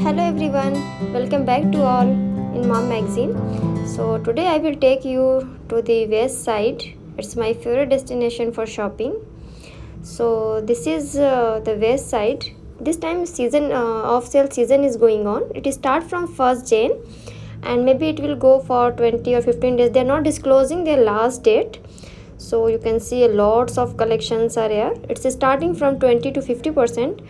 Hello everyone, welcome back to all in Mom Magazine. So today I will take you to the west side. It's my favorite destination for shopping. So this is the west side. This time season off sale season is going on. It start from 1st Jan and maybe it will go for 20 or 15 days. They are not disclosing their last date. So you can see lots of collections are here. It's starting from 20 to 50%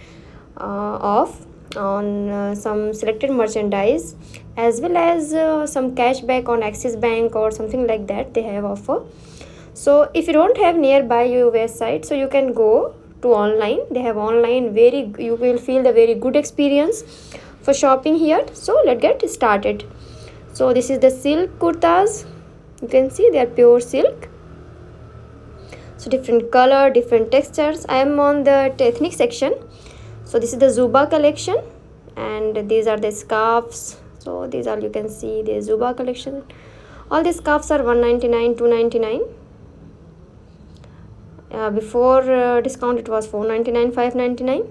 off on some selected merchandise, as well as some cashback on Axis Bank or something like that they have offer. So if you don't have nearby your website, so you can go to online. They have online, very you will feel the very good experience for shopping here. So let's get started. So this is the silk kurtas. You can see they are pure silk. So different color, different textures. I am on the ethnic section. So this is the Zuba collection, and these are the scarves. So these are, you can see the Zuba collection. All these scarves are 199, 299. Before discount it was 499, 599.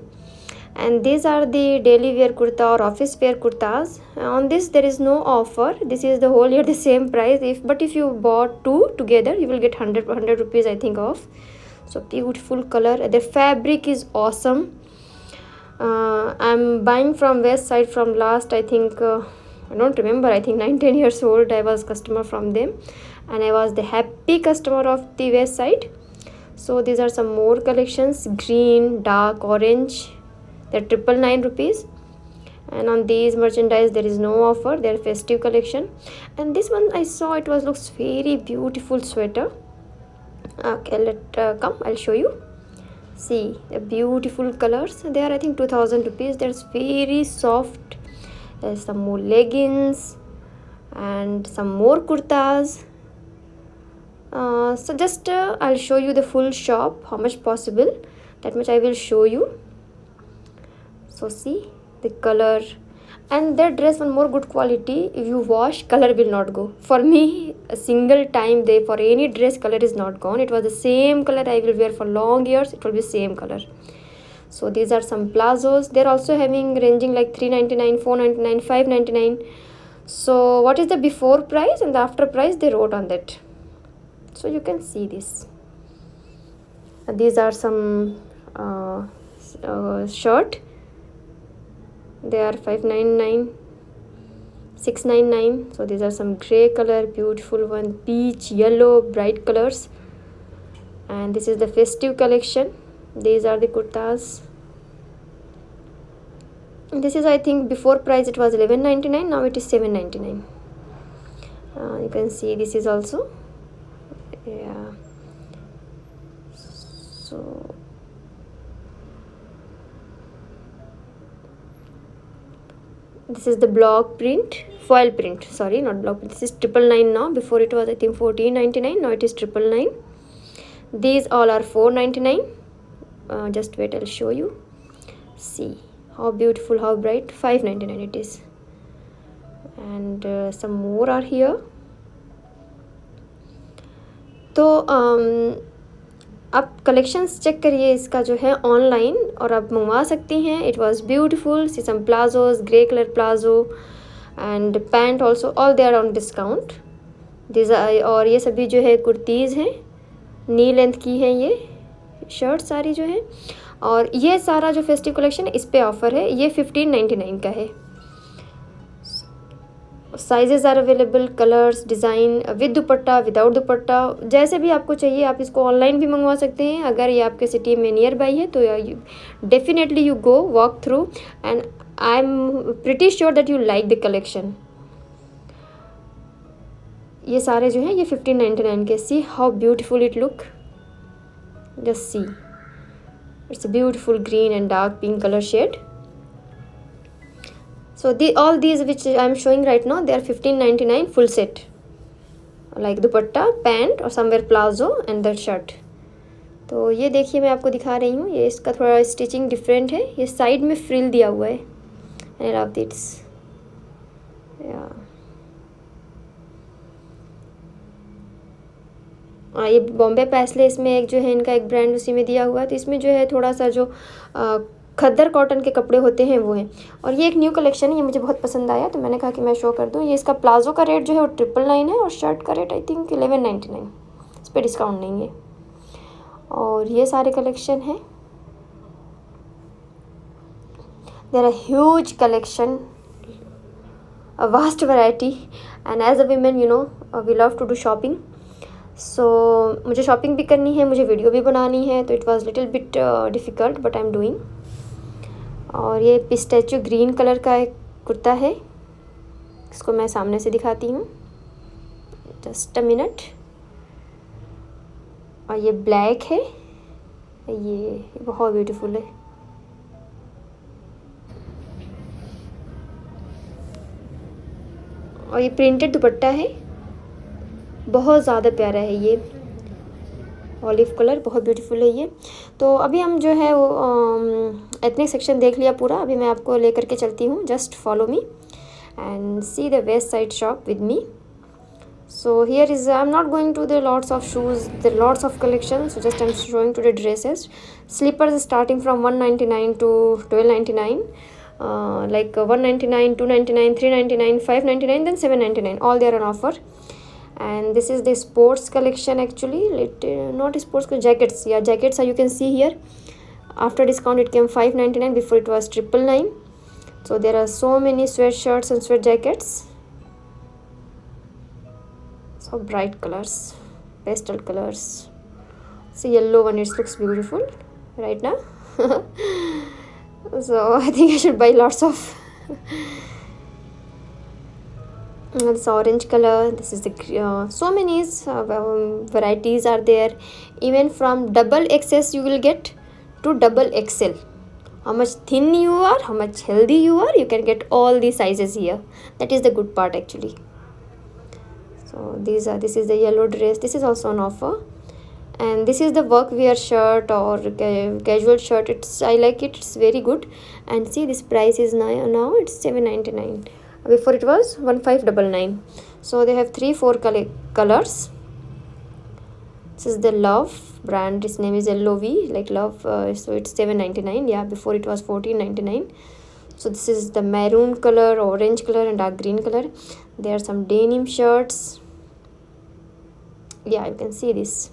And these are the daily wear kurta or office wear kurtas. On this there is no offer. This is the whole year the same price. If you bought two together, you will get 100 rupees I think off. So beautiful color. The fabric is awesome. I'm buying from west side from last, I think I don't remember, I think 9-10 years old I was customer from them, and I was the happy customer of the west side. So these are some more collections. Green, dark orange, they're 999 rupees. And on these merchandise there is no offer. They're festive collection. And this one I saw, it was looks very beautiful sweater. Okay, come, I'll show you. See the beautiful colors. They are I think 2000 rupees. There's very soft. There's some more leggings and some more kurtas. So just I'll show you the full shop, how much possible, that much I will show you. So see the color, and their dress one more good quality. If you wash, color will not go. For me, a single time they, for any dress, color is not gone. It was the same color I will wear for long years. It will be same color. So these are some plazos. They're also having ranging like 399, 499, 599. So what is the before price and the after price they wrote on that. So you can see this. These are some shirt. They are 599, 699. So these are some gray color, beautiful one, peach, yellow, bright colors. And this is the festive collection. These are the kurtas. This is I think before price it was 1199. Now it is 799. You can see this is also, yeah. So this is the block print, foil print, sorry, not block print. This is 999 now. Before it was I think 1499. Now it is 999. These all are 499. Just wait, I'll show you. See how beautiful, how bright. 599 it is. And some more are here. तो आप collections check करिए इसका जो है online, और आप मंगवा सकती हैं. It was beautiful. See some palazzos, grey colour palazzo and pant also, all they are on discount. और ये सभी जो है कुर्तीज़ हैं, नी लेंथ की हैं ये शर्ट सारी जो है. और ये सारा जो फेस्टिव कलेक्शन इस पे ऑफ़र है. ये 1599 का है. Sizes are available, colours, design, with dupatta, without dupatta, जैसे भी आपको चाहिए. आप इसको ऑनलाइन भी मंगवा सकते हैं. अगर ये आपके सिटी में नियर बाई है तो definitely you go walk through, and I am pretty sure that you like the collection. ये सारे जो हैं ये 1599 के. See how beautiful it look. Just see, it's a beautiful green and dark pink color shade. So all these which I am showing right now, they are 1599 full set, like dupatta, pant or somewhere plazo and that shirt. तो ये देखिए मैं आपको दिखा रही हूँ. ये इसका थोड़ा स्टिचिंग डिफरेंट है. ये साइड में फ्रिल दिया हुआ है. I love this. Yeah. ये बॉम्बे पैसले, इसमें एक जो है इनका एक ब्रांड उसी में दिया हुआ है. तो इसमें जो है थोड़ा सा जो खद्दर कॉटन के कपड़े होते हैं वो हैं। और ये एक न्यू कलेक्शन है, ये मुझे बहुत पसंद आया तो मैंने कहा कि मैं शो कर दूँ। ये इसका प्लाजो का रेट जो है वो 999 है और शर्ट का रेट आई थिंक 1199, इस पर डिस्काउंट नहीं है। और ये सारे कलेक्शन हैं। There are huge collection, a vast variety, and as a women you know we love to do shopping. So मुझे शॉपिंग भी करनी है, मुझे वीडियो भी बनानी है, तो it was little bit difficult but I am doing. और ये पिस्टैचियो ग्रीन कलर का एक कुर्ता है, इसको मैं सामने से दिखाती हूँ, जस्ट अ मिनट। और ये ब्लैक है, ये बहुत ब्यूटीफुल है। और ये प्रिंटेड दुपट्टा है, बहुत ज़्यादा प्यारा है, ये ऑलिव कलर बहुत ब्यूटीफुल है ये। तो अभी हम जो है वो एथनिक सेक्शन देख लिया पूरा, अभी मैं आपको लेकर के चलती हूँ। Just follow me and see the Westside shop with me. So here is, I am not going to the lots of shoes, the lots of collection, so just I am showing to the dresses. Slippers starting from 199 to 1299, like 199, 299, 399, 599, then 799, all they are on offer. And this is the sports collection actually, not sports jackets, yeah, jackets are, you can see here after discount it came 599, before it was 999. So there are so many sweatshirts and sweat jackets, so bright colors, pastel colors. See yellow one, it looks beautiful right now. So I think I should buy lots of this orange color. This is the so many varieties are there, even from double XS you will get to double XL. How much thin you are, how much healthy you are, you can get all these sizes here. That is the good part actually. So this is the yellow dress, this is also on offer. And this is the work wear shirt or casual shirt, it's, I like it, it's very good. And see, this price is now it's 799, before it was 1599. So they have 3-4 colors. This is the Love brand, its name is LOV, like love, so it's 799, yeah, before it was 1499. So this is the maroon color, orange color and dark green color. There are some denim shirts, yeah, you can see this.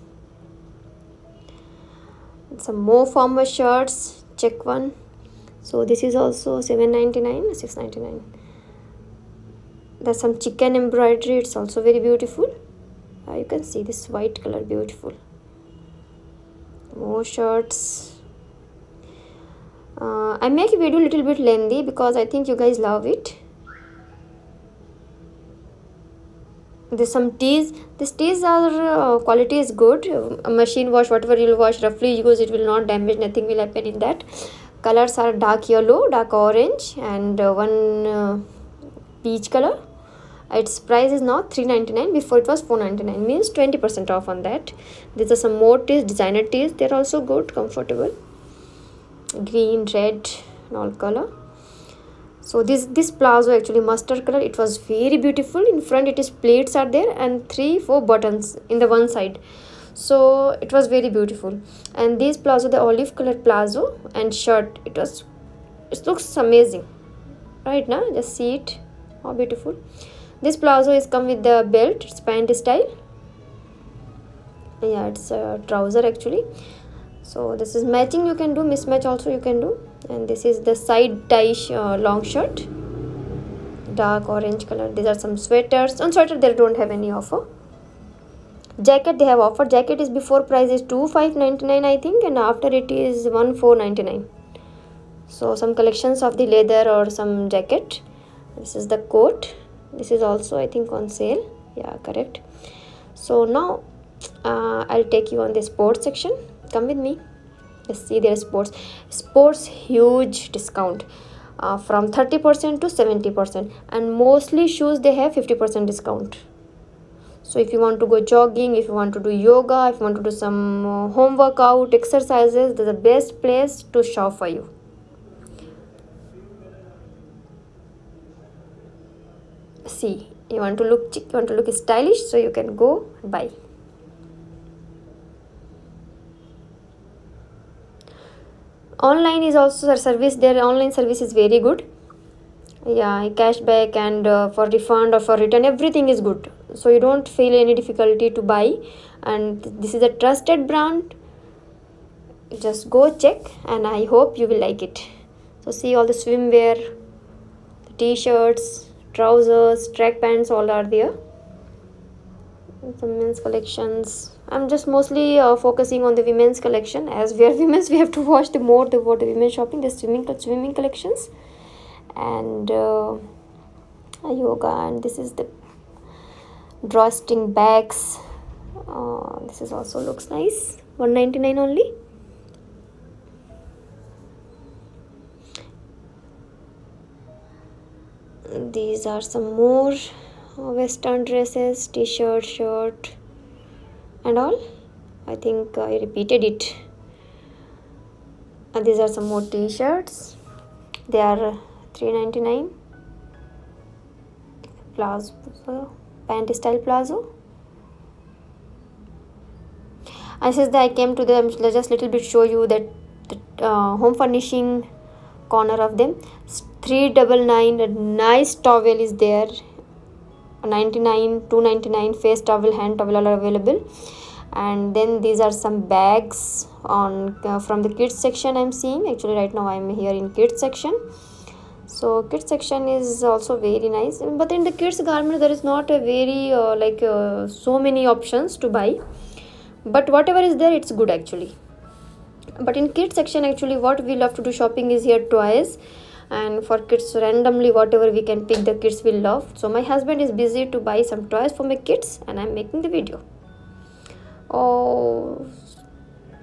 Some more formal shirts, check one. So this is also 799, 699. There's some chicken embroidery, it's also very beautiful. You can see this white color, beautiful. More shirts. I make a video a little bit lengthy because I think you guys love it. There's some tees. These tees are quality is good. Machine wash, whatever you'll wash, roughly use, it will not damage, nothing will happen in that. Colors are dark yellow, dark orange, and one peach color. Its price is now 399, before it was 499, means 20% off on that. These are some more tees, designer tees, they're also good, comfortable. Green, red, and all color. So this plazo actually mustard color, it was very beautiful. In front it is plates are there and 3-4 buttons in the one side, so it was very beautiful. And this plazo, the olive color plazo and shirt, it looks amazing right now. Just see it, how beautiful. This plazo is come with the belt, it's pant style, yeah, it's a trouser actually. So this is matching, you can do mismatch also, you can do. And this is the side tie long shirt, dark orange color. These are some sweaters. On sweater they don't have any offer. Jacket they have offer. Jacket is before price is 2599 I think, and after it is 1499. So some collections of the leather or some jacket. This is the coat. This is also I think on sale, yeah, correct. So now I'll take you on the sports section. Come with me. Let's see their sports huge discount, from 30% to 70%, and mostly shoes they have 50% discount. So if you want to go jogging, if you want to do yoga, if you want to do some home workout exercises, this is the best place to shop for you. See, you want to look chic, you want to look stylish, so you can go and buy. Online is also a service. Their online service is very good. Yeah, cashback and for refund or for return, everything is good, so you don't feel any difficulty to buy. And this is a trusted brand. Just go check, and I hope you will like it. So see, all the swimwear, the t-shirts, trousers, track pants, all are there. Some men's collections. I'm just mostly focusing on the women's collection, as we are women's, we have to watch the women's shopping, the swimming collections, and yoga. And this is the drawstring bags. This is also looks nice, 199 only. These are some more western dresses, t-shirt, shirt and all. I think I repeated it. And these are some more t-shirts. They are 399. Plazo, pant style plazo. I says that I came to them just little bit show you that the home furnishing corner of them. 399. A nice towel is there. 99, 299. Face towel, hand towel are available. And then these are some bags on from the kids section. I'm seeing, actually right now I'm here in kids section. So kids section is also very nice, but in the kids garment there is not a very so many options to buy, but whatever is there, it's good actually. But in kids section, actually what we love to do shopping is here toys, and for kids randomly whatever we can pick, the kids will love. So my husband is busy to buy some toys for my kids, and I'm making the video. Oh,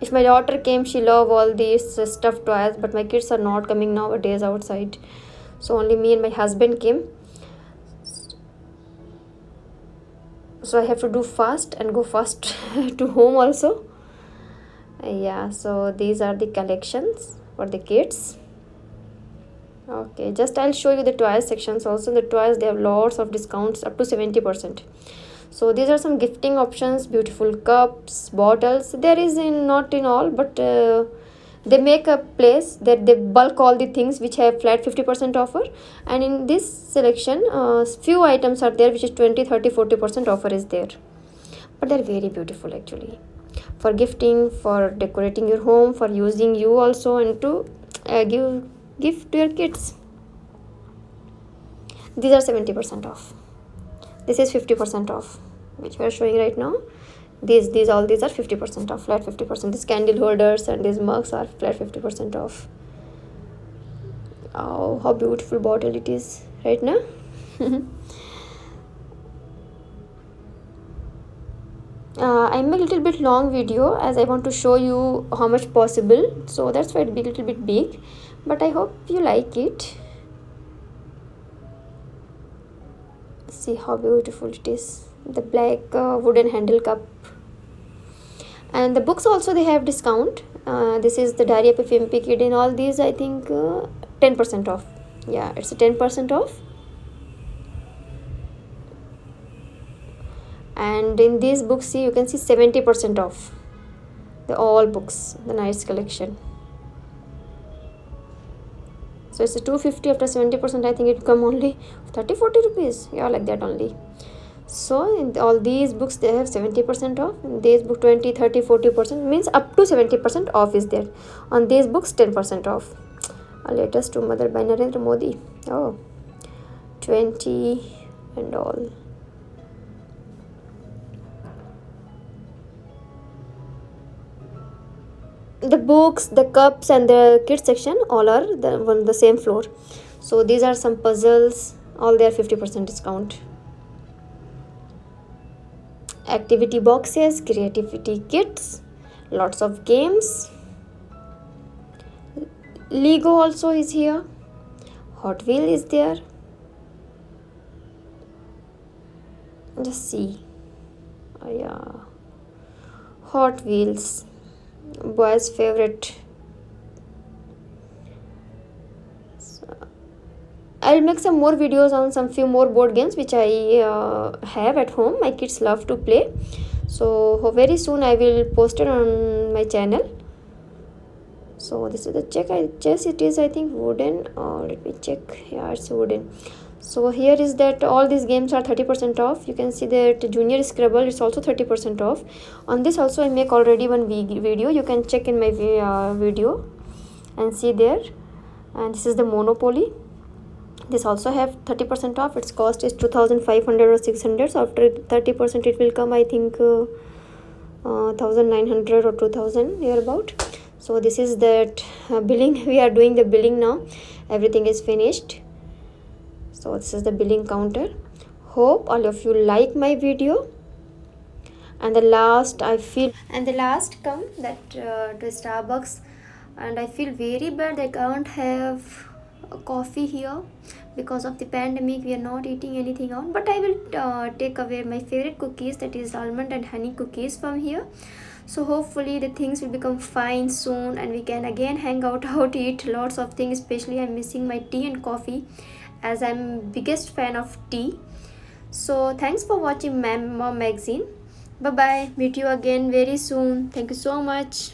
if my daughter came, she love all these stuffed toys, but my kids are not coming nowadays outside, so only me and my husband came. So I have to do fast and go fast to home also. Yeah, so these are the collections for the kids. Okay, just I'll show you the toys sections also. The toys, they have lots of discounts up to 70%. So these are some gifting options, beautiful cups, bottles. There is not in all, but they make a place that they bulk all the things which have flat 50% offer. And in this selection, few items are there which is 20, 30, 40% offer is there. But they're very beautiful actually. For gifting, for decorating your home, for using you also, and to give gift to your kids. These are 70% off. This is 50% off, which we are showing right now. These are 50% off, flat 50%. These candle holders and these mugs are flat 50% off. Oh, how beautiful bottle it is right now. I'm a little bit long video as I want to show you how much possible, so that's why it be a little bit big, but I hope you like it. See how beautiful it is, the black wooden handle cup. And the books also, they have discount. This is the Diary of a Wimpy Kid. In all these, I think 10% off. Yeah, it's a 10% off. And in these books, see, you can see 70% off. The all books, the nice collection. So it's a 250 after 70%. I think it come only 30-40 rupees. Yeah, like that only. So in all these books, they have 70% off. In these book 20, 30, 40%, means up to 70% off is there. On these books 10% off. A letters to Mother by Narendra Modi. Oh, 20 and all. The books, the cups and the kids section all are on the same floor. So these are some puzzles, all they are 50% discount. Activity boxes, creativity kits, lots of games. Lego also is here. Hot Wheel is there. Just see. Oh, yeah. Hot Wheels, boys favorite. So, I'll make some more videos on some few more board games which I have at home. My kids love to play, so very soon I will post it on my channel. So this is the chess. It is, I think, wooden. Let me check. Yeah, it's wooden. So here is that all these games are 30% off. You can see that Junior Scrabble is also 30% off. On this also I make already one video. You can check in my video and see there. And this is the Monopoly. This also have 30% off. Its cost is 2500 or 600. So after 30% it will come, I think, 1900 or 2000 near about. So this is that billing. We are doing the billing now. Everything is finished. So this is the billing counter. Hope all of you like my video. And the last come that to Starbucks, and I feel very bad I can't have a coffee here because of the pandemic. We are not eating anything out, but I will take away my favorite cookies, that is almond and honey cookies, from here. So hopefully the things will become fine soon and we can again hang out eat lots of things. Especially I'm missing my tea and coffee, as I'm biggest fan of tea. So thanks for watching Mom Magazine. Bye bye. Meet you again very soon. Thank you so much.